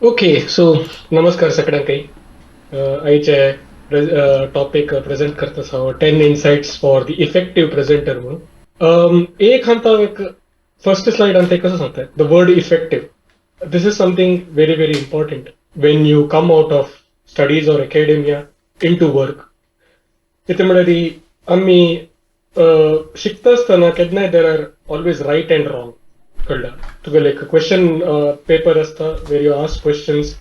Okay, so namaskar सगळ्यांकाई. आयचे topic present करतास हांव 10 insights for the effective presenter म्हणून. एक हांता एक फर्स्ट स्लाइड हांता कसं सांगता the word effective. This is something very very important when you come out of studies or academia into work. तिथे म्हळ्यार आम्ही शिकता आसतना केन्नाय there are always right and wrong कळलं तुका लायक क्वेश्चन पेपर आसता where you ask questions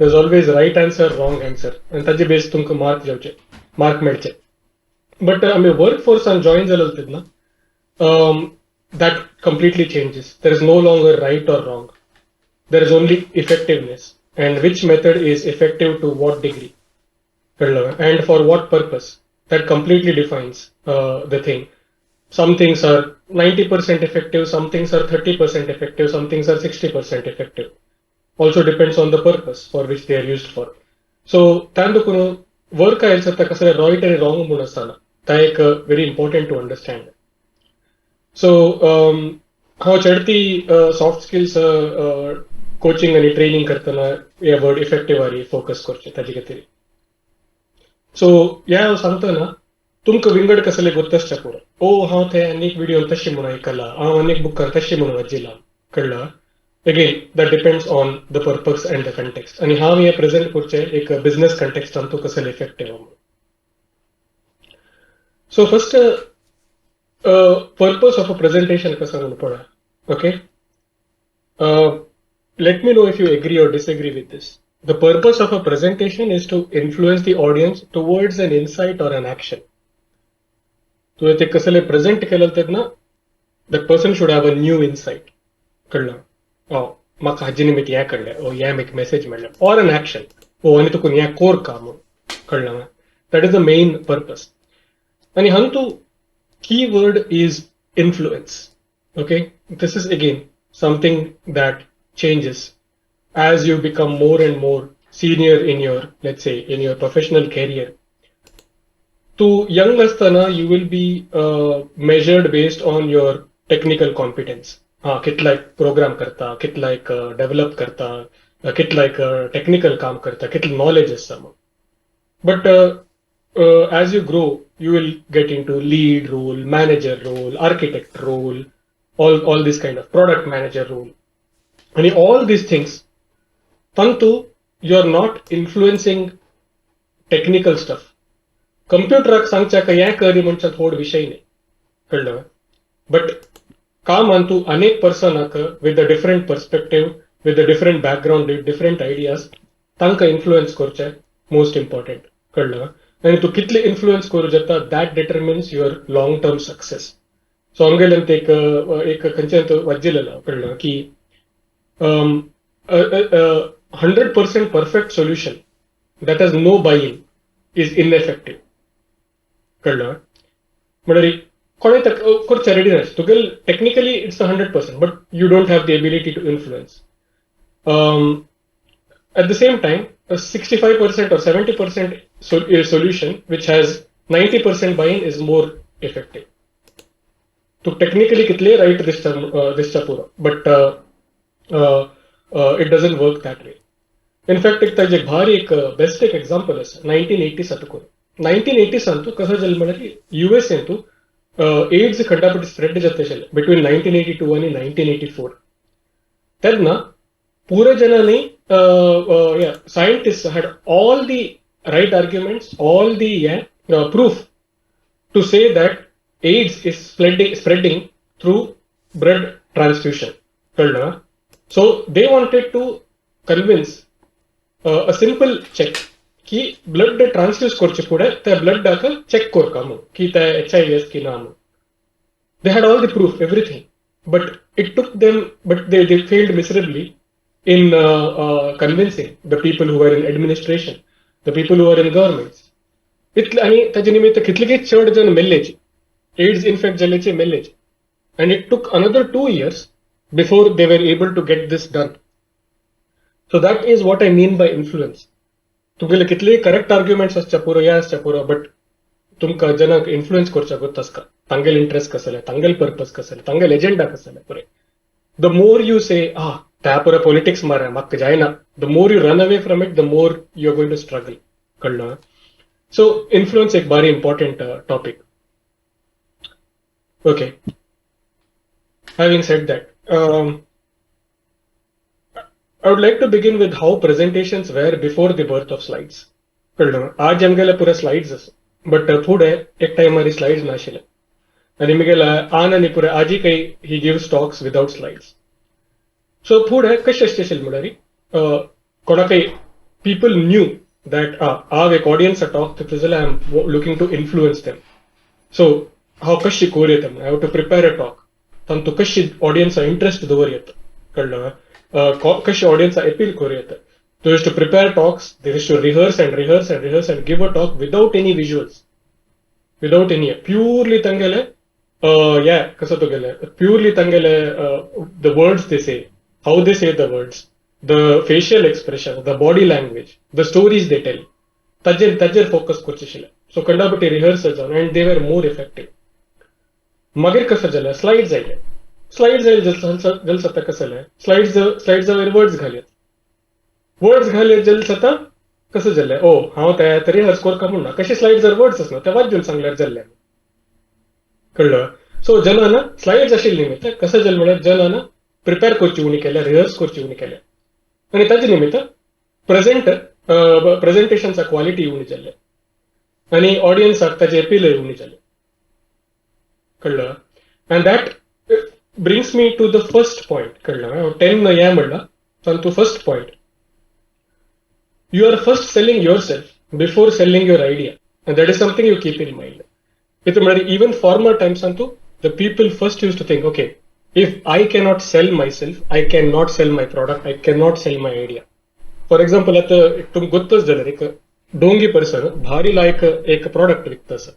there is always right answer wrong answer आनी ताजे बेस तुमकां मार्क मेळचे बट आमी वर्क फोर्सान जॉईन जालें तेन्ना that completely changes. There is no longer right or wrong. There is only effectiveness. And which method is effective to what degree? And for what purpose? That completely defines the thing. Some things are 90% effective, some things are 30% effective, some things are 60% effective. Also depends on the purpose for which they are used for. So, tandukuno work ayilsata kasale right and wrong munasana. That is very important to understand. So, how chadti soft skills coaching and training करताना या word effective आरी focus करचे ताजी खातीर. So, या सांगता ना तुमकां विंगड कसले गोत्तसचे पुरो हांव थंय आनीक व्हिडिओ तशी म्हणून आयकला हांव आनीक बुकां तशी म्हणून वाचिला कळ्ळा again that depends on the purpose and the context आनी हांव हे प्रेझेंट करचे एक बिझनेस कंटेक्स्टान तूं कसले इफेक्टीव म्हणून. So first purpose of a presentation कसं म्हणून पळय okay let me know if you agree or disagree with this. The purpose of a presentation is to influence the audience towards an insight or an action. तुवें ते कसले present केलें तेन्ना that person should have a new insight. कळ्ळें म्हाका हाजे निमित्त हें कळ्ळें हें म्हाका मेसेज मेळ्ळें or an action आनी तुका हें कोर काम कळ्ळें that is the main purpose. आनी हांगा key word is influence. Okay, this is again something that changes as you become more and more senior in your, let's say, in your professional career. To young astana, you will be measured based on your technical competence. कितला program करता, कितला develop करता, कितला technical काम करता, कितला knowledge आसा. But as you grow, you will get into lead role, manager role, architect role, all this kind of product manager role. And all these things, tantu, you're not influencing technical stuff. Computer सांगच्या का या करी म्हणच्या थोड विषय नाही कळलं but काम अंतु अनेक पर्सनाक with a different perspective with a different background different ideas तांकां इन्फ्लुएन्स करचे मोस्ट इम्पॉर्टंट कळलं आनी तूं कितले इन्फ्लुएन्स करूं जाता that determines your long term success. So आमगेल्यान ते एक खंयच्यान वाजिल्लो कळलं की 100% perfect solution that has no buy-in is ineffective. कळलं म्हणजे कोणी करचे रेडी ना तुगेल technically it's 100% but you don't have the ability to influence. At the same time, a 65% or 70% solution which has 90% buy-in is more effective. तो technically कितले right दिसता पुरो but it doesn't work that way. In fact, एक ताजे भारी एक best एक example आसा 1980 सातको 1980 सांतू कसं जालें म्हळ्यार US तू एड्स खड्डापट्टी स्प्रेड जाताशिल्लें बिटवीन 1982 आनी 1984. तेन्ना पुरे जनांनी scientists had all the right arguments, all the proof to say that AIDS is spreading through blood transfusion. So they wanted to convince a simple check की ब्लड ट्रान्सफ्यूज करचे फुडें त्या ब्लडाक check करता म्हणून की ते HIV की ना म्हणून. They had all the proof, everything, but it took them, but they failed miserably in convincing the people who were in administration, the people who were in governments. आणि ताजे निमित्त कितलेशे चड जण मेल्लेचे एड्स इन्फेक्ट जाल्लेचे मेल्लेचे and it took another 2 years before they were able to get this done. So that is what I mean by influence. तुगेले कितले करेक्ट आर्ग्युमेंट्स आसच्या पुरो या आसच्या पुरो बट तुमकां जनाक इन्फ्लुएन्स करच्या गोत्तास का तांगेल इंटरेस्ट कसले तांगेल पर्पज कसले तांगेल एजेंडा कसले पुरे. द मोर यू से त्यापुरा politics मारा मक्क जायना. The more you run away from it, the more you're going to struggle. कळलं? So influence एक very important topic. Okay. Having said that, I would like to begin with how presentations were before the birth of slides. कळलं? आज आमगेला पुरा slides असं. But पुढे एक time मारी slides नाशिले. आणि मिगेला आन आणि पुरे आजी काही he gives talks without slides. So पुढे कशें आसचें म्हणल्यार कोणा काही people knew that हांव एक audience talk दिता जाल्यार I'm looking to influence them. So हांव कशी कोर येता I have to prepare a talk. तांतू कशी audience interest दवर येता. कळलं? कशी audience appeal कोर येता. They used to prepare talks, they used to rehearse and give a talk without any visuals. Without any, purely tangele, कसं तो गेले, purely tangele, the words they say, how they say the words, the facial expression, the body language, the stories they tell, ताजेर focus करचेशिले. So कंडाबटी rehearsals and they were more effective. मागीर कसं झालं, slides आयले. Slides आयले जलसता कसं झालं, slides वर words घालत. Words घालत जलसता कसं झालं, हांव त्या rehearse कोरका म्हणना, कशी slides वर words असना, त्या वाजून सांगल्यार जाल्लें. कळलं? सो जनाना स्लाइड्स आशिल्ली निमित्त कसं जालें म्हळ्यार जनाना प्रिपेर करची उणी केल्या, रिहर्स करची उणी केल्या. आनी ताजे निमित्त प्रेजेंटेशनचा क्वालिटी उणी जाल्ले. आनी ऑडियन्साक ताजे अपीलय उणी जालें. कळलं? And that brings me to the first point. कळलं? 10 हें म्हणला तातूंत first point. You are first selling yourself before selling your idea. And that is something you keep in mind. Even former times, the people first used to think, okay, if I cannot sell myself, I cannot sell my product, I cannot sell my idea. For example, आता तुम गोत्तच जाल्यार एक डोंगी person भारी लायक एक product विकता आसा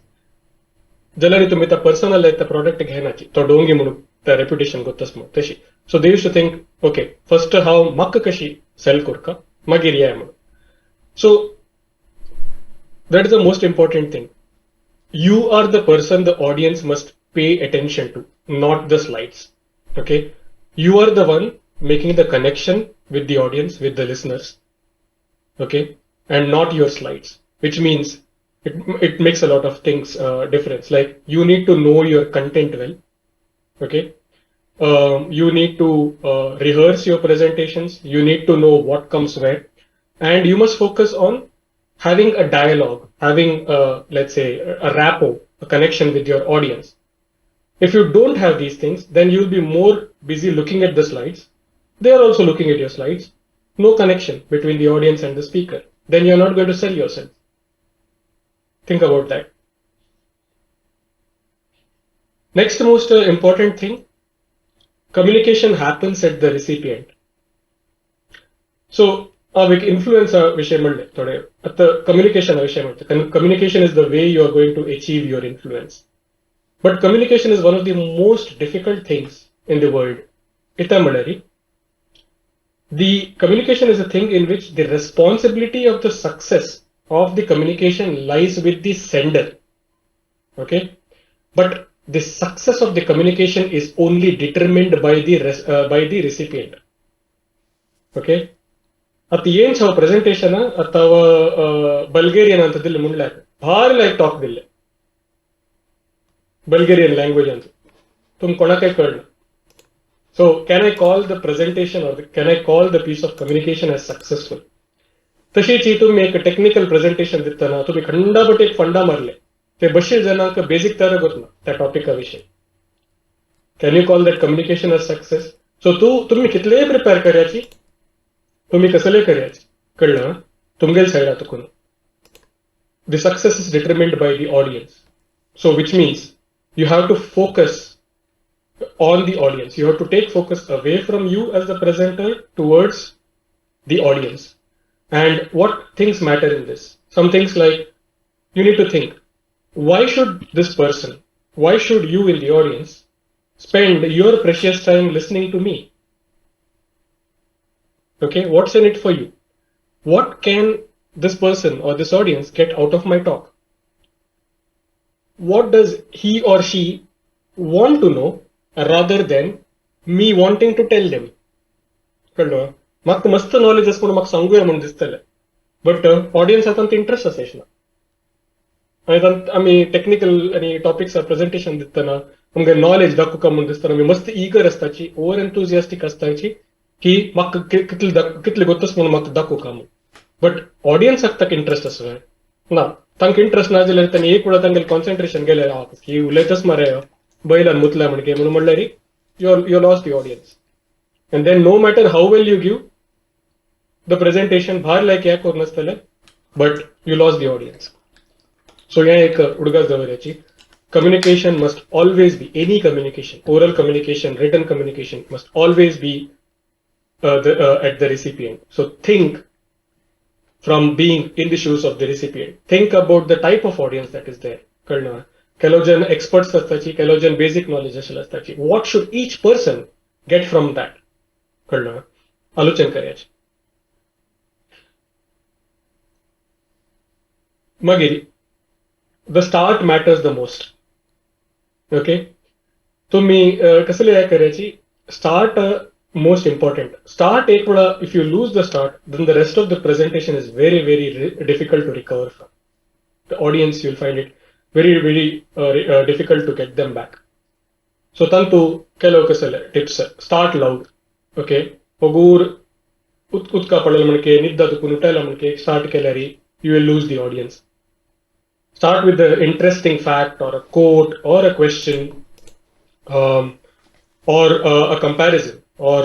जाल्यार तुमी त्या पर्सनाला त्या प्रोडक्ट घेनाची तो डोंगी म्हणून त्या रेप्युटेशन गोत्तास म्हणून तशी. So they use to think, okay, first हांव म्हाका कशी सेल करका मागीर या म्हणून. So that is the most important thing. You are the person the audience must pay attention to, not the slides. Okay? You are the one making the connection with the audience, with the listeners. Okay? And not your slides, which means it makes a lot of things difference. Like you need to know your content well. Okay? You need to rehearse your presentations. You need to know what comes where. And you must focus on having a dialogue, having, let's say, a rapport, a connection with your audience. If you don't have these things, then you'll be more busy looking at the slides. They are also looking at your slides. No connection between the audience and the speaker. Then you're not going to sell yourself. Think about that. Next most important thing, communication happens at the recipient. So, एक influence विषय म्हणले थोडे आता communication विषय म्हणते. Communication is the way you are going to achieve your influence. But communication is one of the most difficult things in the world. इता म्हळ्यार the communication is a thing in which the responsibility of the success of the communication lies with the sender. Okay, but the success of the communication is only determined by the recipient. Okay, आता ಏನ್ ಚಾವ presentation ಅಥವಾ Bulgarian ಅಂತ ದಿಲ್ಲ ಮುಂಡ್ಲಾಕ ಭಾರಿ like talk ದಿಲ್ಲ Bulgarian language ಅಂತ तुम कोणाकाय कळना. So can I call the presentation or can I call the piece of communication as successful. तशीच ही तुम्ही एक टेक्निकल प्रेझेंटेशन दिताना तुम्ही खंडापट एक फंडा मारले ते बशीर जणांक बेसिक तर करना त्या टॉपिका विषयी. Can you call that communication as success? So तुम्ही कितलेय प्रिपेअर करायची, तुम्ही कसले करायचे, कळलं? तुमगेल साईडा तुकून the success is determined by the audience. So which means you have to focus on the audience. You have to take focus away from you as the presenter towards the audience. And what things matter in this? Some things like you need to think, why should this person, why should you in the audience spend your precious time listening to me? Okay, what's in it for you? What can this person or this audience get out of my talk? What does he or she want to know rather than me wanting to tell them? कळलं म्हाका मस्त knowledge आसा पूण म्हाका सांगूया म्हूण दिसतलें but audience आतां इंट्रस्ट आसना आमी टेक्निकल आनी टॉपिक्स प्रेझेंटेशन दितना आमगे नॉलेज दाखोवका म्हूण दिसतना आमी मस्त इगर आसताची ओवर एन्थुजियास्टीक आसताची की म्हाका कितले गोत्तस म्हणून म्हाका दाखोवका म्हूण बट ऑडियन्साक ताका इंट्रस्ट आसा ना तांकां इंट्रस्ट ना जाल्यार तांणी एक वेळा तांगेलें कॉन्सन्ट्रेशन गेलें की उलयतच मरे बैलान मुतला म्हणून म्हणल्यार you lost the audience and then no matter how well you give the presentation भार लायक हें कोन्नासतलें but you lost the audience so हें एक उडगास दवरयाची communication must always be any communication oral communication written communication must always be at the recipient so think from being in the shoes of the recipient think about the type of audience that is there कळना ಕೆಲವು ಜನ experts असताची ಕೆಲವು ಜನ basic knowledge असताची what should each person get from that कळना आलोचन करयाची मागीर the start matters the most okay तुम्ही कसले हे करायची start most important start एक वेळा if you lose the start then the rest of the presentation is very difficult to recover from the audience you'll find it very difficult to get them back so tantu ಕೆಲವು कसले tips start loud okay ಹೋಗೂರ್ ಉತ್ಕ ಪಡಲ ಮನಕೆ ನಿದ್ದದು ಕುನುಟಲ ಮನಕೆ start केल्यारी you will lose the audience start with the interesting fact or a quote or a question or a comparison or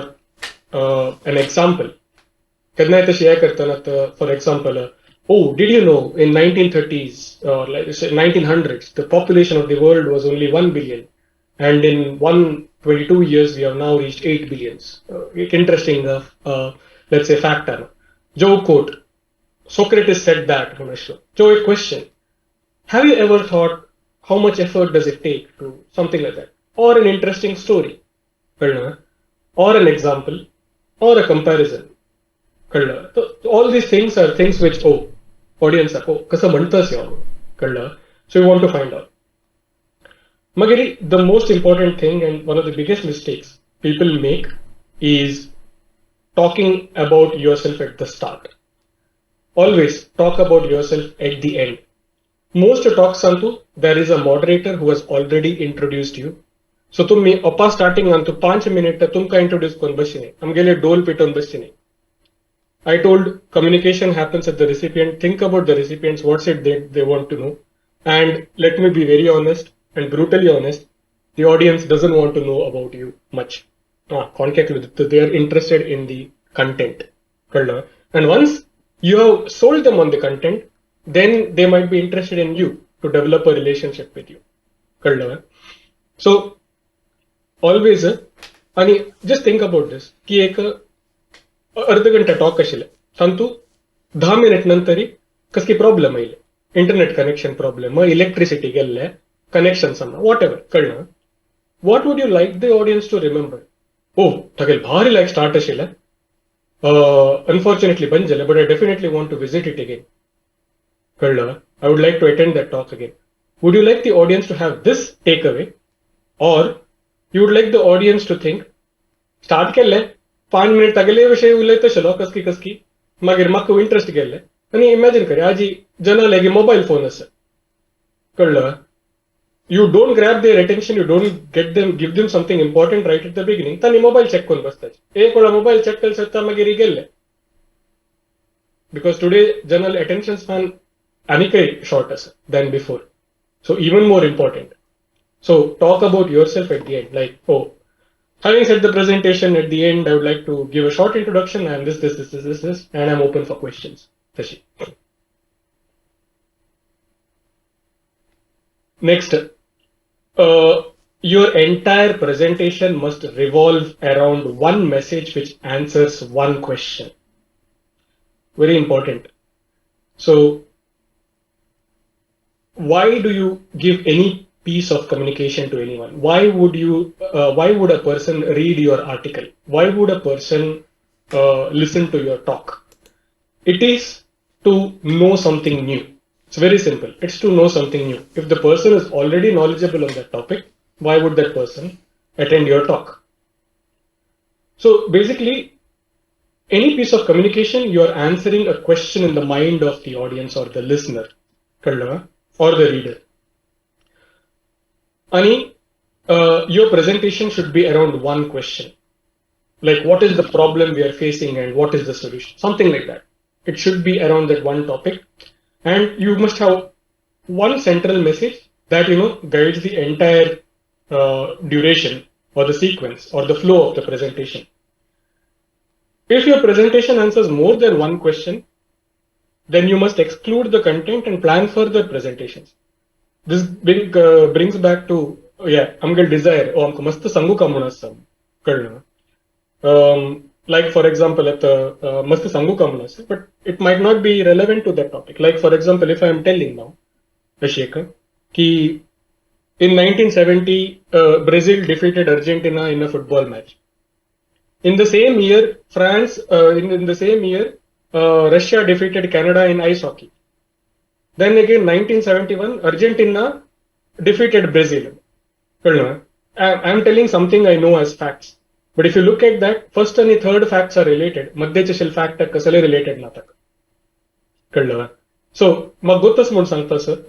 an example. Kadna ita share kartana for example, oh, did you know in 1930s or like 1900s the population of the world was only 1 billion and in 122 years we have now reached 8 billions. Interesting let's say fact. Joe quote, Socrates said that. Joe a question. Have you ever thought how much effort does it take to something like that? Or an interesting story? Or an example? Or a comparison? So all these things are things which, audience are, kasa bantas yaw. So you want to find out. Magari, the most important thing and one of the biggest mistakes people make is talking about yourself at the start. Always talk about yourself at the end. Most talks antu there is a moderator who has already introduced you so tummi appa starting antu 5 minute tumka introduce kon basine amgele dole piton basine I told communication happens at the recipient think about the recipients what's it they want to know and let me be very honest and brutally honest the audience doesn't want to know about you much contact with they are interested in the content and once you have sold them on the content then they might be interested in you to develop a relationship with you. So always and just think about this ki ek अर्ध घंटा talk आशिल्ले तातूंत 10 minute नंतरी कसली problem आयले internet connection problem electricity गेल्ले connection समना what ever कळना what would you like the audience to remember तागेल भारी लायक start आशिल्ले unfortunately बंद जालें but I definitely want to visit it again I would like to attend that talk again. Would you like the audience to have this takeaway or you would like the audience to think start केले 5 minute तागेले विषय उलयतशलो कसकी मागीर म्हाका interest गेल्ले आनी imagine कर आजी जना लागी मोबाईल फोन आसा कळ्ळें you don't grab their attention you don't give them something important right at the beginning तांणी मोबाईल चेक करून बसताचे एक वेळा मोबाईल चेक केले सत्ता मागीर गेल्ले because today general attention span anikai shorter than before so even more important so talk about yourself at the end like having said the presentation at the end I would like to give a short introduction and this and I'm open for questions Tashi. Next your entire presentation must revolve around one message which answers one question very important so why do you give any piece of communication to anyone why would a person read your article why would a person listen to your talk it is to know something new it's very simple it's to know something new if the person is already knowledgeable on that topic why would that person attend your talk so basically any piece of communication, you are answering a question in the mind of the audience or the listener, or the reader. Ani, your presentation should be around one question. Like, what is the problem we are facing and what is the solution? Something like that. It should be around that one topic. And you must have one central message that, guides the entire duration or the sequence or the flow of the presentation. If your presentation answers more than one question, then you must exclude the content and plan further presentations. This brings back to, amgal desire, amko mastu sangu kamunasam. Like, for example, at the mastu sangu kamunasam, but it might not be relevant to that topic. Like, for example, if I am telling now, Asheka, ki in 1970, Brazil defeated Argentina in a football match. In the same year, in the same year, Russia defeated Canada in ice hockey. Then again, 1971, Argentina defeated Brazil. I'm telling something I know as facts. But if you look at that, first and third facts are related. Madhyachal fact kasale related natak. So, Magotas Munsantasa,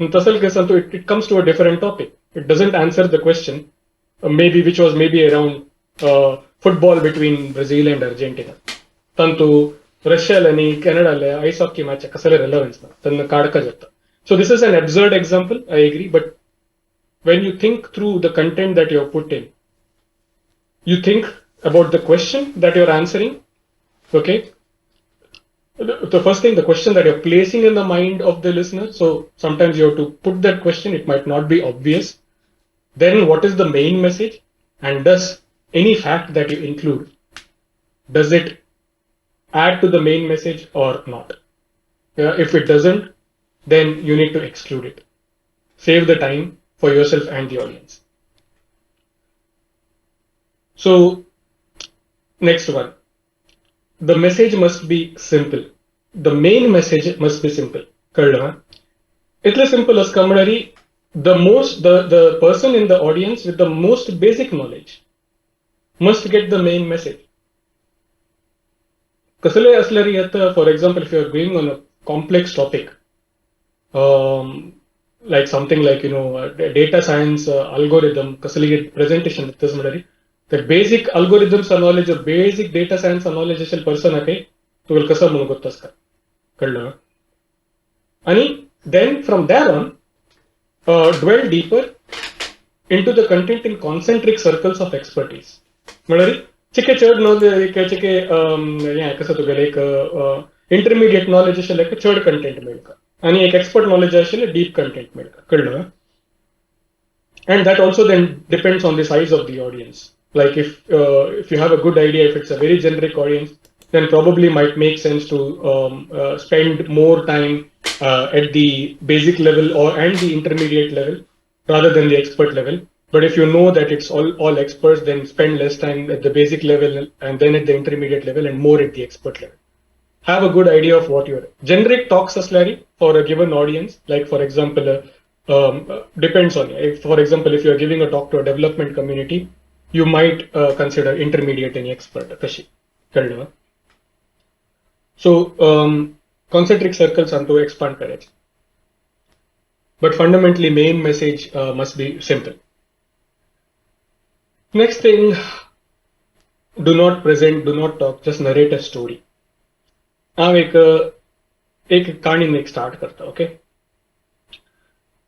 it comes to a different topic. It doesn't answer the question, which was around football between Brazil and Argentina. Tantu Russia and Canada ice hockey match kasale relevance na. So this is an absurd example, I agree, but when you think through the content that you have put in, you think about the question that you're answering, okay? The first thing, the question that you're placing in the mind of the listener. So sometimes you have to put that question, it might not be obvious. Then what is the main message? And does any fact that you include, does it add to the main message or not? If it doesn't, then you need to exclude it. Save the time for yourself and the audience. So, next one. The message must be simple. The main message must be simple. It's simple as Kamadari, the person in the audience with the most basic knowledge must get the main message. For example, if you are going on a complex topic, like something like, data science algorithm, presentation, the basic algorithms knowledge or basic data science knowledge person to will kasa munugottaska. And then from there on, dwell deeper into the content in concentric circles of expertise. Chike churd knowledge, intermediate knowledge like a churd content milka. And expert knowledge is deep content milka. And that also then depends on the size of the audience. Like if you have a good idea, if it's a very generic audience, then probably might make sense to spend more time at the basic level and the intermediate level rather than the expert level. But if you know that it's all experts, then spend less time at the basic level and then at the intermediate level and more at the expert level. Have a good idea of what your generic talks are, Larry, for a given audience. Like, for example, depends on you. For example, if you're giving a talk to a development community, you might consider intermediate and expert. So, concentric circles are to expand courage. But fundamentally, main message must be simple. Next thing, do not present, do not talk, just narrate a story. Now, एक कहानी में start करता, okay?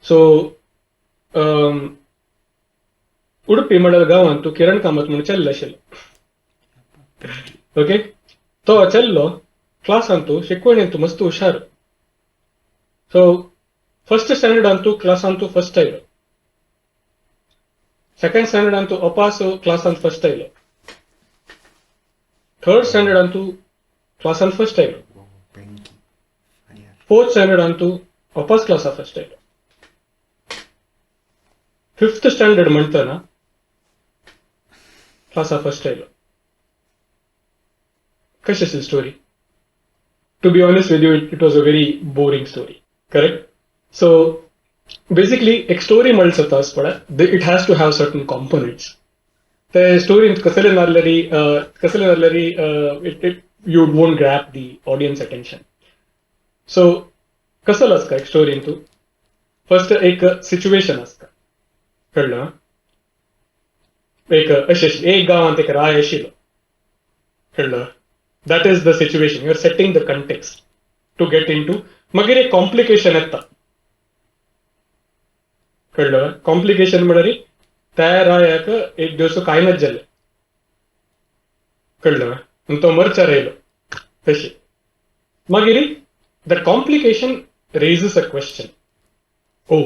So, Udupi मडल गावान तू किरण कामत म्हणून चल्ला आशिल्लो, okay? तो चल्लो क्लासान तू शिकवणेन तू मस्त हुशार. So, first standard तू क्लासान तू first आयलो. Second standard तू अपास क्लासान first आयलो. Third standard तू क्लासान first आयलो. Fourth standard तू अपास क्लासा first आयलो. Fifth standard म्हणताना क्लासा first आयलो. कशी असेल story? To be honest with you, it was a very boring story. Correct? So basically, एक story म्हणतात असपडा, it has to have certain components. The story कसले नारलरी you won't grab the audience attention. So कसं असतं एक story तू first एक situation असतं कळलं एक अशें एक गांवांत एक राय आशिल्लो कळलं that is the situation you are setting the context to get into मागीर एक कॉम्प्लिकेशन येता कळलं कॉम्प्लिकेशन म्हणल्यार त्या रायाक एक दिवस कांय जालें कळलं आनी तो मरचार येयलो तशी मागीर the complication raises a question. Oh,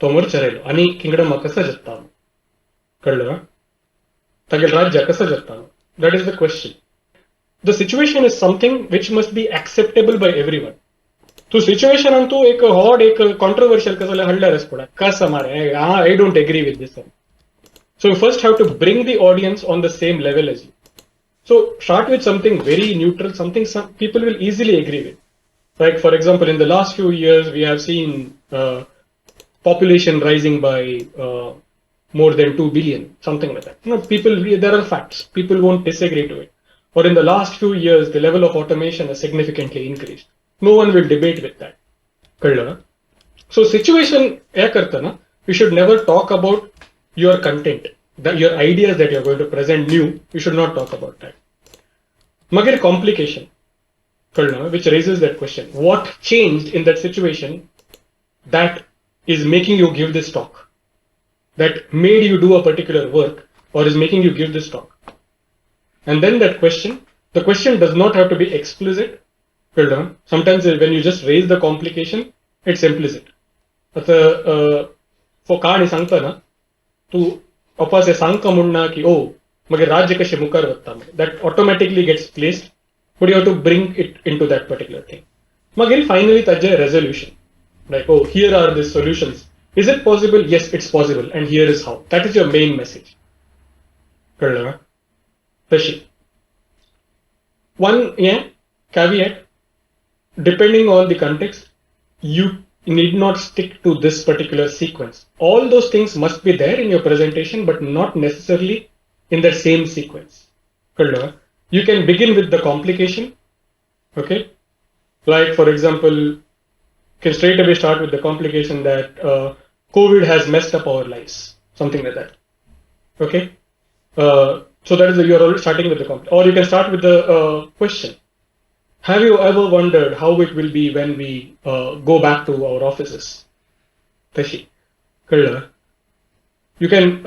तो मरचार येयलो आनी किंगडमा कसा जगता कळलं तागेलें राज्य कसं जगता that is the question the situation is something which must be acceptable bye everyone तू सिच्युएशनान तू एक हॉट एक कॉन्ट्रोवर्शियल कसं जाल्यार हडल्यारच पडा कसं मारे I don't agree with this so you first have to bring the audience on the same level as you so start with something very neutral something some people will easily agree with. Like, for example, in the last few years, we have seen population rising by more than 2 billion, something like that. You know, there are facts. People won't disagree to it. Or in the last few years, the level of automation has significantly increased. No one will debate with that. Kalya? So, situation, you should never talk about your content, your ideas that you're going to present new. You should not talk about that. Magir complication. Which raises that question. What changed in that situation that is making you give this talk? That made you do a particular work or is making you give this talk? And then that question, the question does not have to be explicit. Sometimes when you just raise the complication, it's implicit. But for Kani Sankana, to opase Sanka Munna ki oh, mage Rajya kashe mukar vatta. That automatically gets placed. But you have to bring it into that particular thing. Magil finally tajja resolution. Like, oh, here are the solutions. Is it possible? Yes, it's possible. And here is how. That is your main message. Tashi. One caveat. Depending on the context, you need not stick to this particular sequence. All those things must be there in your presentation, but not necessarily in the same sequence. You can begin with the complication, okay? Like, for example, can straight away start with the complication that COVID has messed up our lives, something like that, okay? So that is you're already starting with the complication. Or you can start with the question. Have you ever wondered how it will be when we go back to our offices? Tashi, you can,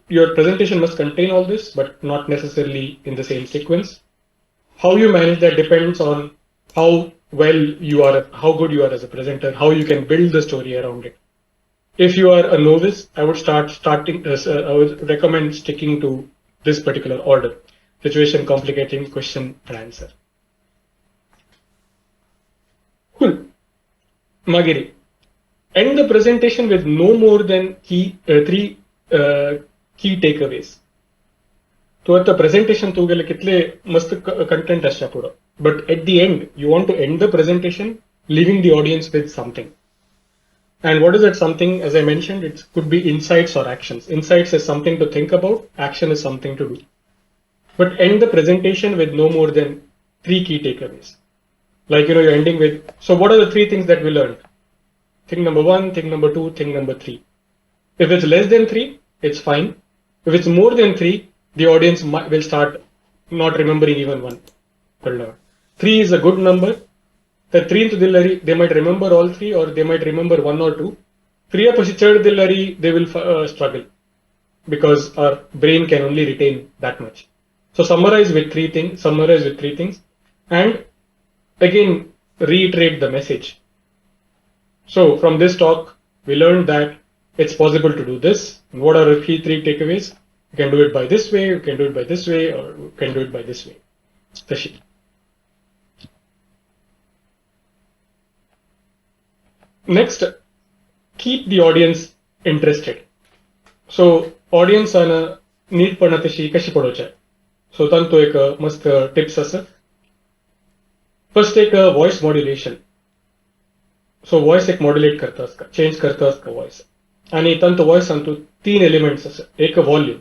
your presentation must contain all this, but not necessarily in the same sequence. How you manage that depends on how well you are, how good you are as a presenter, how you can build the story around it. If you are a novice, I would I would recommend sticking to this particular order: situation, complicating, question, and answer. Cool. Magiri, end the presentation with no more than three key takeaways. So at the presentation tu gele kitle mast content asha pura, but at the end you want to end the presentation leaving the audience with something. And what is that something? As I mentioned, it could be insights or actions. Insights is something to think about, action is something to do. But end the presentation with no more than 3 key takeaways. Like, you're ending with, so what are the 3 things that we learned? Thing number 1, thing number 2, thing number 3. If it's less than 3, it's fine. If it's more than 3, the audience will start not remembering even 1. 3 is a good number. The 3 into dillari, they might remember all 3 or they might remember 1 or 2. 3 apasichad dillari, they will struggle because our brain can only retain that much. So summarize with 3 things, and again reiterate the message. So from this talk, we learned that it's possible to do this. And what are the key 3 takeaways? You can do it by this way, you can do it by this way, or you can do it by this way. Tashi. Next, keep the audience interested. So audience ana need padna tashi kashi padocha. So tanto ek mast tips asa. First, take a voice modulation. So voice ek modulate karta aska, change karta aska voice. आणि tanto voice antu 3 elements asa. एक volume.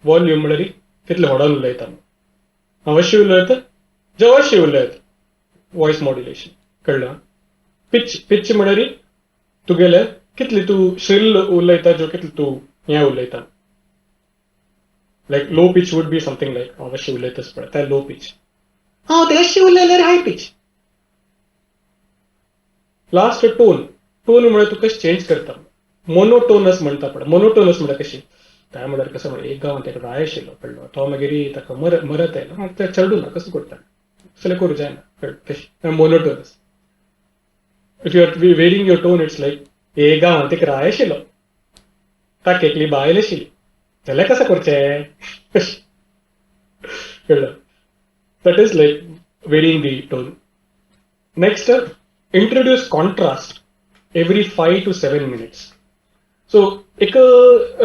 Volume म्हणल्यारी कितले व्हडा उलयता. अवश्य उलयता जवळशी उलयत voice modulation कळलं. Pitch म्हणल्यार तुगेले कितली तू श्रिल उलयता ज्यो कितली तू हें उलयता. Like low pitch would be something like हांव अशें उलयताच पळय ते लो पिच. हांव ते अशें उलयल्यार हाय पिच. लास्ट टोन म्हळ्यार तू कशें चेंज करता. मोनोटोनस म्हणटा पळय. मोनोटोनस म्हळ्यार कशी काय म्हळ्यार कसं म्हळ्यार एक गांवांत एक राय आशिल्लो कळ्ळो. तो मागीर ताका मरत आयलो. ते चडूं ना कसो करता असलें करूं जायना कळ्ळें तशें monotonous. If you are varying your tone it's like एक गांवांत एक राय आशिल्लो ताका एकली बायल आशिल्ली जाल्यार कसं करचें कळ्ळें. That is like varying the tone. Next introduce contrast every 5 to 7 minutes. So, एक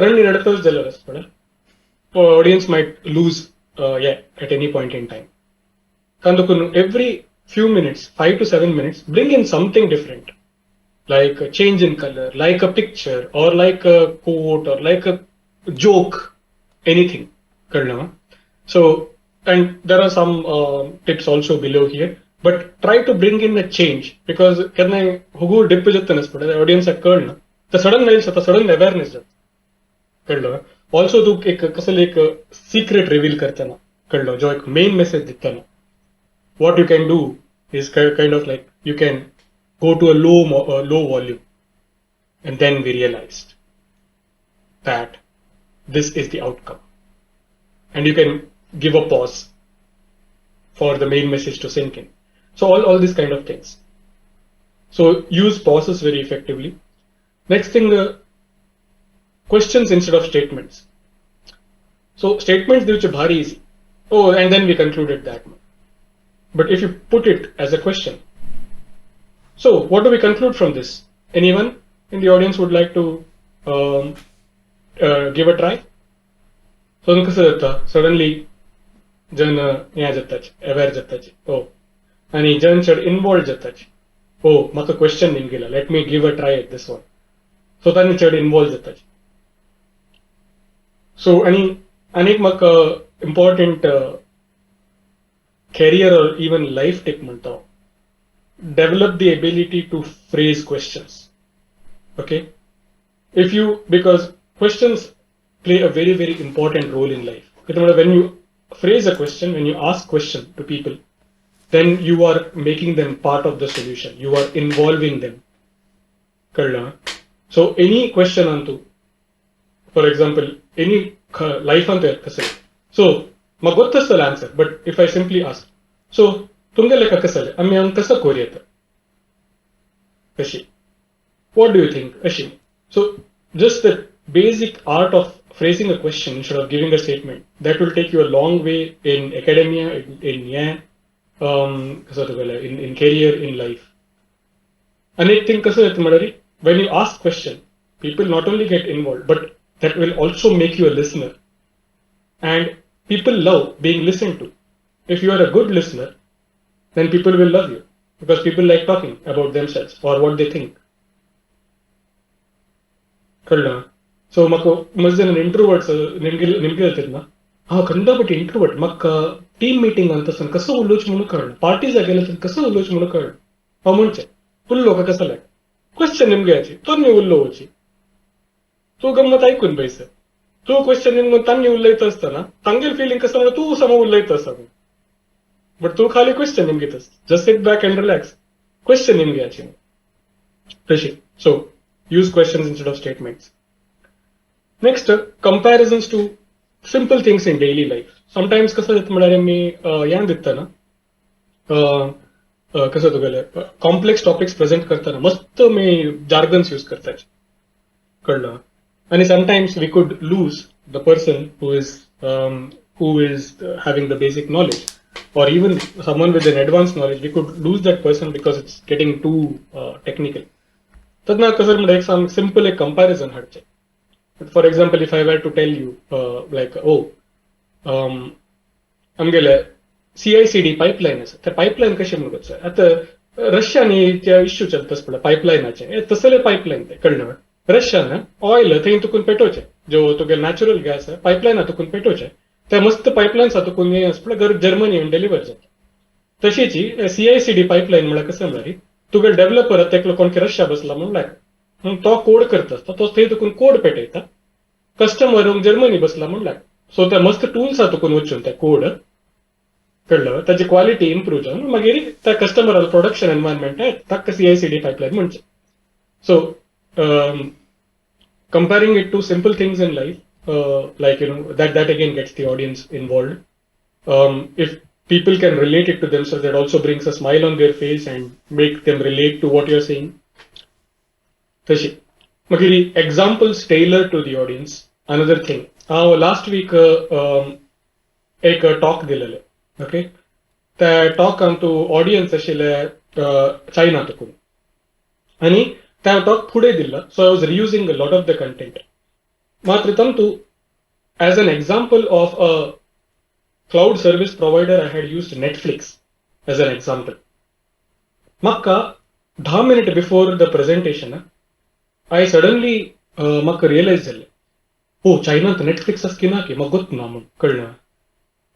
रन नडतच जाल्यार पळय audience might lose at any point in time. कारण देखून every few minutes, 5 to 7 minutes, bring in something different, like a change in color, like a picture, or like a quote, or like a joke, anything. कळलं. So, and there are some tips also below here. But try to bring in a change because केन्ना हुगू dip जातनच पडे ऑडियन्साक कळना तर sudden Niles जाता sudden awareness जाता कळलं. Also तू एक कसले एक सिक्रेट रिवील करतना कळलं जो एक मेन मेसेज दितना what you can do is kind of like you can go to a low volume and then we realized that this is the outcome and you can give a pause for the main message to sink in. So all these kind of things. So use pauses very effectively. Next thing, questions instead of statements. So statements which are very easy. Oh, and then we concluded that. But if you put it as a question, so what do we conclude from this? Anyone in the audience would like to give a try? So suddenly, जन हें जाताच अवेर जाताच. Oh. आणि जन चड involve जाताच. ओ म्हाका क्वेश्चन नेम गेला let me give a try at this one. So तांणी चड इन्वॉल्व जाताच. सो आनीक म्हाका important career or even life tip म्हणटा develop the ability to phrase questions. Okay. If you because questions play a very very important role in life. When you phrase a question, when you ask question to people, then you are making them part of the solution. You are involving them. Karna. So any question onto, for example, any life on there. So magotasal answer. But if I simply ask, so tunge leka kasale, ami am kasa koriyata. Kashi. What do you think? Kashi. So just the basic art of phrasing a question instead of giving a statement, that will take you a long way in academia, in in career, in life. Another thing when you ask question, people not only get involved, but that will also make you a listener. And people love being listened to. If you are a good listener, then people will love you because people like talking about themselves or what they think. So mako mazan introverts nimge हा खंडापटी introvert म्हाका team meeting तसन कसं उलोवचें म्हणून कळना. पार्टीजाक गेले तर कसं उलोवचें म्हणून कळना. हांव म्हणचें उल्लो का कसं लायक क्वेश्चन निमगे तोन्नी उल्लोवची. तू गंमत ऐकून बैस. तू क्वेश्चन निमगून तांणी उलयता आसतना तांगेर फिलिंग कसं म्हणून तू समो उलयता आसा. बट तू खाली क्वेश्चन निमगेतस. Just sit back and relax. Question निमगे तशी. So use questions instead of statements. Next comparisons to simple things in daily life. Sometimes कसं जातं म्हळ्यार मी ह्यान दिसतना कसं तुगेलें कॉम्प्लेक्स टॉपिक्स प्रेझेंट करतना मस्त मी जार्गन्स यूज करता कळलं. आणि sometimes we could lose the person who is having the basic knowledge or even someone with an advanced knowledge. We could lose that person because it's getting too technical. तदना कसं म्हळ्यार एक simple एक comparison हाडचें. For example, if I were to tell you, like, आमगेले CICD pipeline आसा, त्या pipeline कशें म्हणून करता. आता रशियानी त्या इश्यू चलताच पडला पायपलायनाचे. तसले पायपलायन ते कळलं. रशियान ऑयल थंय तुकून पेटोवचे जो तुगे नॅचरल गॅस पायपलायना तुकून पेटोवचे. त्या मस्त पायपलायन्स तुकून हें आसा पळय जर्मनी डिलिव्हर जाता. तशीची CI/CD पाईपलाईन म्हळ्यार कशें म्हळ्यार तुगे डेव्हलपर तेका कोण रश्या बसला म्हणल्यार तो कोड करता आसता तो थंय तुकून कोड पेटयता कस्टमर जर्मनी बसला म्हणल्यार सो ते मस्त टूल्स आहा तुकून वचून ते कोड कळलं ताची क्वालिटी इम्प्रूव जावन मागीर त्या कस्टमराल प्रोडक्शन एनवायरमेंट ताका CI/CD पाईपलाईन म्हणचे सो comparing it to simple things in life, like that again gets the audience involved. If people can relate it to themselves, that also brings a smile on their face and make them relate to what you're saying. Tashi, magiri examples tailored to the audience. Another thing, last week एक talk दिलेले, okay? त्या talk आमचो audience आशिल्ले China तकून, आणि त्या talk फुडें दिल्ला, so I was reusing a lot of the content. मात्र तंतु, as an example of a cloud service provider, I had used Netflix as an example. Makka 10 minutes before the presentation, I suddenly makka realized that, oh, China to Netflix as kina ki magot namun kalna.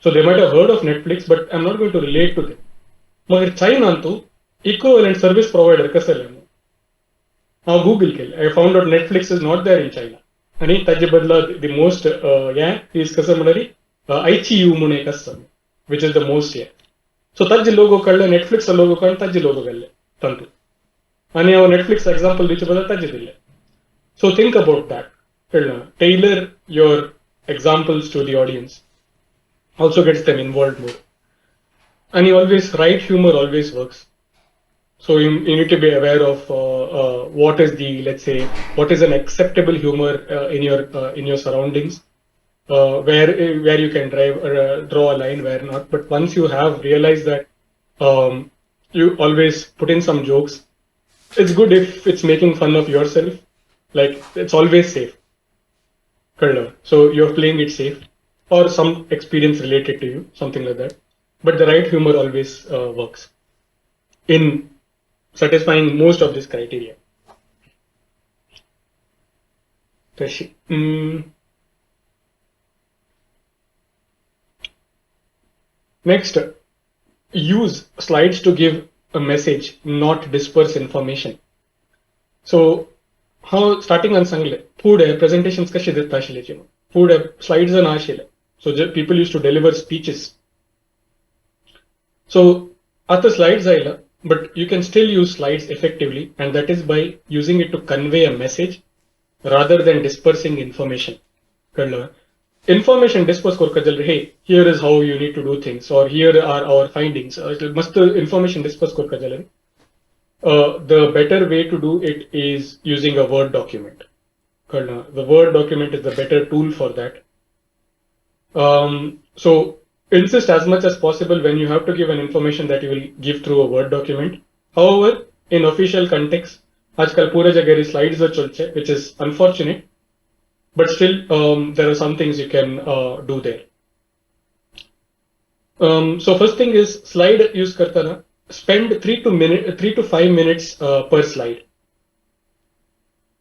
So they might have heard of Netflix, but I'm not going to relate to them. Magar China to equivalent service provider kasale. Now Google kill. I found out Netflix is not there in China. And the most is kasamanari ICU mune kasam, which is the most So taj logo kalle Netflix logo kan taj logo galle tantu. And our Netflix example which bada taj dille. So think about that. Tailor your examples to the audience. Also gets them involved more. And you always write humor always works. So you need to be aware of what is the, let's say, what is an acceptable humor in your surroundings, where you can draw a line, where not. But once you have realized that you always put in some jokes, it's good if it's making fun of yourself. Like it's always safe. So you're playing it safe, or some experience related to you, something like that. But the right humor always works in satisfying most of this criteria. Next, use slides to give a message, not disperse information. So, how starting on sangle, food presentations kashi ditta ashile chino. Food slides an ashile. So people used to deliver speeches. So at the slides aila, but you can still use slides effectively, and that is by using it to convey a message rather than dispersing information. Information disperse korkajal, hey, here is how you need to do things, or here are our findings. Must information disperse korkajal. The better way to do it is using a Word document. The Word document is the better tool for that. So insist as much as possible when you have to give an information that you will give through a Word document. However, in official context, आजकल पूरे जगह slides चलते, which is unfortunate, but still there are some things you can do there. So first thing is slide use करता ना, spend 3 to 5 minutes per slide.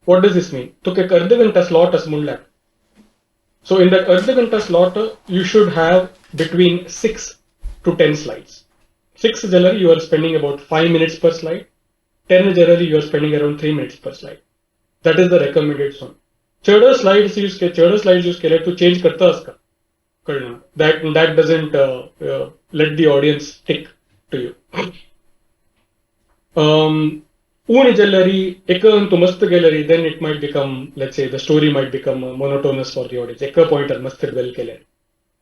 What does this mean? तो के अर्धे घंटा slot as Mulla. So in that अर्धे घंटा slot, you should have between 6 to 10 slides. 6 generally you are spending about 5 minutes per slide. 10 generally you are spending around 3 minutes per slide. That is the recommended one. Chada slides use ke to change karta uska. That doesn't let the audience stick to you. Then it might become, let's say, the story might become monotonous for the audience. Ekka pointer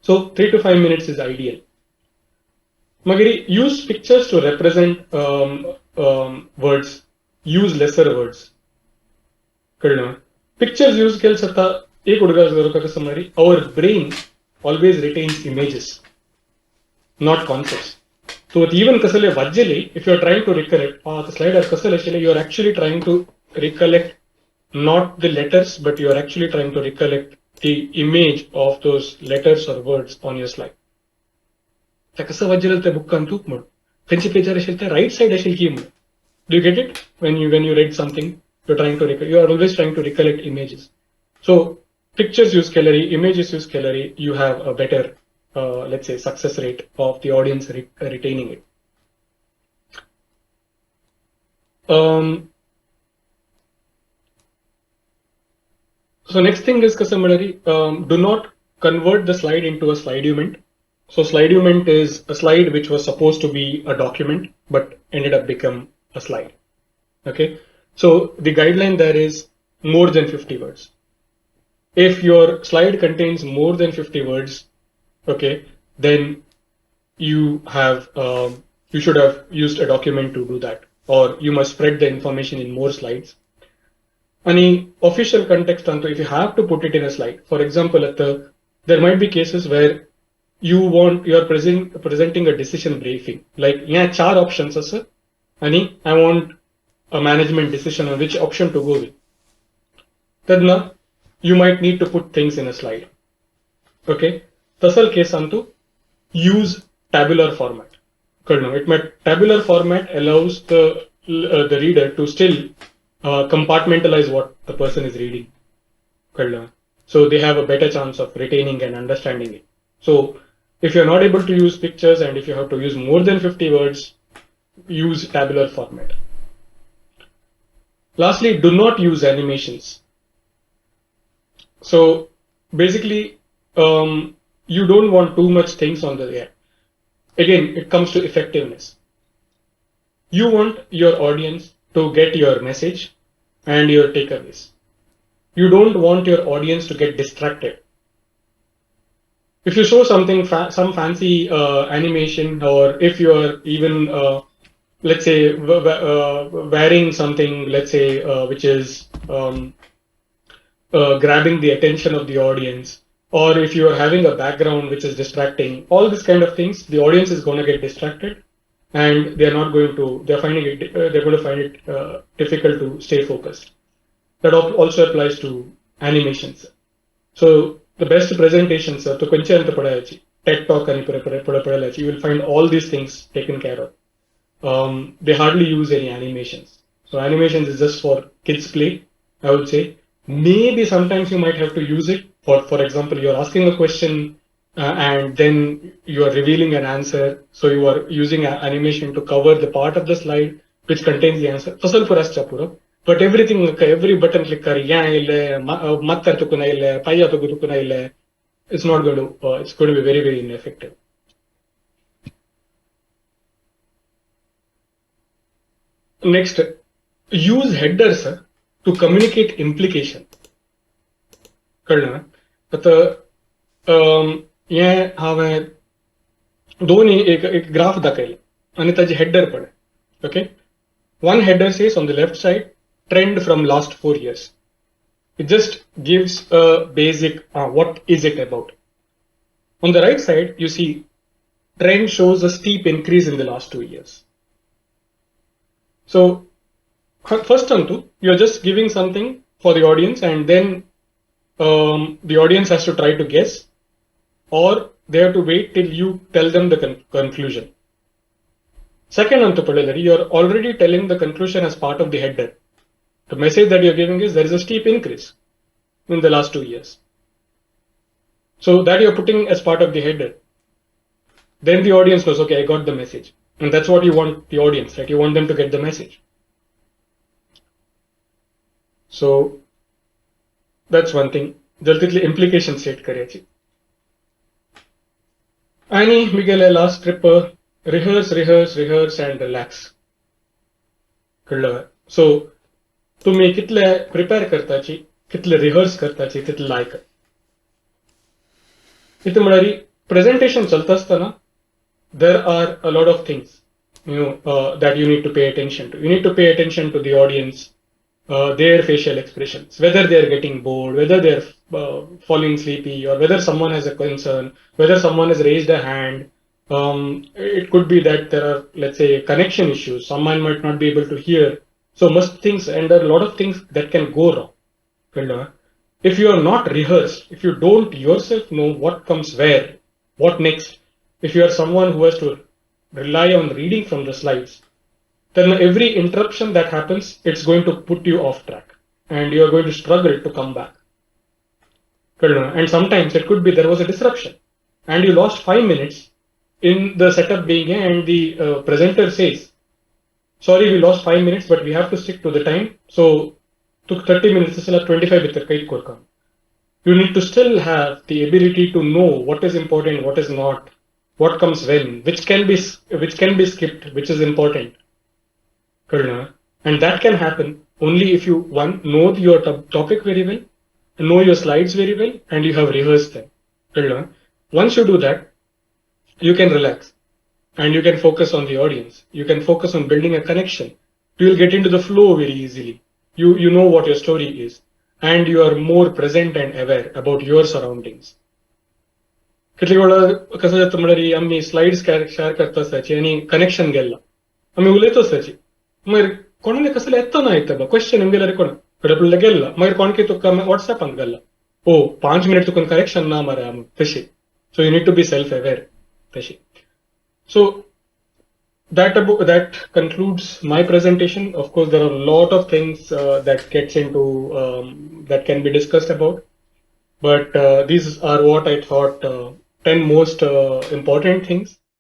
so 3 to 5 minutes is ideal. Magiri, use pictures to represent words. Use lesser words. Pictures use our brain always retains images, not concepts. So even if you are trying to recollect, the slide you are actually trying to recollect not the letters, but you are actually trying to recollect the image of those letters or words on your slide. Right side, do you get it? When you read something, you are always trying to recollect images. So pictures use calorie, images use calorie, you have a better, let's say, success rate of the audience retaining it. So next thing is similarly, do not convert the slide into a slide document. So slide document is a slide which was supposed to be a document but ended up become a slide. Okay, so the guideline there is more than 50 words. If your slide contains more than 50 words, okay, then you have you should have used a document to do that, or you must spread the information in more slides. Any official context onto, if you have to put it in a slide, for example, there might be cases where you're presenting a decision briefing, like yeah, 4 options are sir, and I want a management decision on which option to go with. Then you might need to put things in a slide. Okay, tasal case antu use tabular format. Tabular format allows the reader to still compartmentalize what the person is reading. So they have a better chance of retaining and understanding it. So if you're not able to use pictures and if you have to use more than 50 words, use tabular format. Lastly, do not use animations. So basically, you don't want too much things on the air. Again, it comes to effectiveness. You want your audience to get your message and your takeaways. You don't want your audience to get distracted. If you show something, some fancy animation, or if you are even, let's say, wearing something, let's say, which is grabbing the attention of the audience, or if you are having a background which is distracting, all these kind of things, the audience is going to get distracted, and they're going to find it difficult to stay focused. That also applies to animations. So the best presentations, to TED Talk, you will find all these things taken care of. They hardly use any animations. So animations is just for kids play, I would say. Maybe sometimes you might have to use it for example, you're asking a question and then you are revealing an answer. So you are using an animation to cover the part of the slide which contains the answer. But everything, every button click, it's not going to, it's going to be very, very ineffective. Next, use headers to communicate implication. ये हांवें दोन्ही एक graph दाखयलें आनी ताजी header पळय. Okay, one header says on the left side, trend from last 4 years. It just gives a basic what is it about. On the right side, you see trend shows a steep increase in the last 2 years. So first onto, you're just giving something for the audience, and then the audience has to try to guess, or they have to wait till you tell them the conclusion. Second onto Padalari, you're already telling the conclusion as part of the header. The message that you're giving is there is a steep increase in the last 2 years. So that you're putting as part of the header. Then the audience knows, okay, I got the message. And that's what you want the audience, right? You want them to get the message. So that's one thing. Jaltitli implication set karyachi. Ani Miguel last trip rehearse and relax. So तुम्ही कितले prepare करताची, कितले rehearse करताची, कितले लायक. इथे म्हळ्यार presentation चलता आसतना there are a lot of things that you need to pay attention to. You need to pay attention to the audience, their facial expressions, whether they are getting bored, whether they are falling sleepy, or whether someone has a concern, whether someone has raised a hand. It could be that there are, let's say, connection issues. Someone might not be able to hear. So most things, and there are a lot of things that can go wrong. If you are not rehearsed, if you don't yourself know what comes where, what next, if you are someone who has to rely on reading from the slides, then every interruption that happens, it's going to put you off track and you are going to struggle to come back. And sometimes it could be there was a disruption and you lost 5 minutes in the setup being, and the presenter says, sorry, we lost 5 minutes, but we have to stick to the time. So took 30 minutes, 25 bitter kite korka. You need to still have the ability to know what is important, what is not, what comes when, which can be skipped, which is important. And that can happen only if you one know your topic very well, know your slides very well, and you have rehearsed them. Once you do that, you can relax and you can focus on the audience. You can focus on building a connection. You will get into the flow very easily. You know what your story is, and you are more present and aware about your surroundings. કેટલીક વાર कसं जातं म्हणल्यार आम्ही slides share करता आसताची आनी connection गेल्ला आम्ही उलयता आसताची मागीर कोणाले कसले येता ना येता क्वेश्चन गेल्यार कोण आपल्याला गेल्ला मागीर कोणके तुका व्हॉट्सॅपान घाल्ला ओ 5 मिनिट तुका करेक्शन ना मरे आम तशी so you need to be self aware तशी so that concludes my presentation. Of course, there are a lot of things that gets into that can be discussed about, but these are what I thought 10 most important things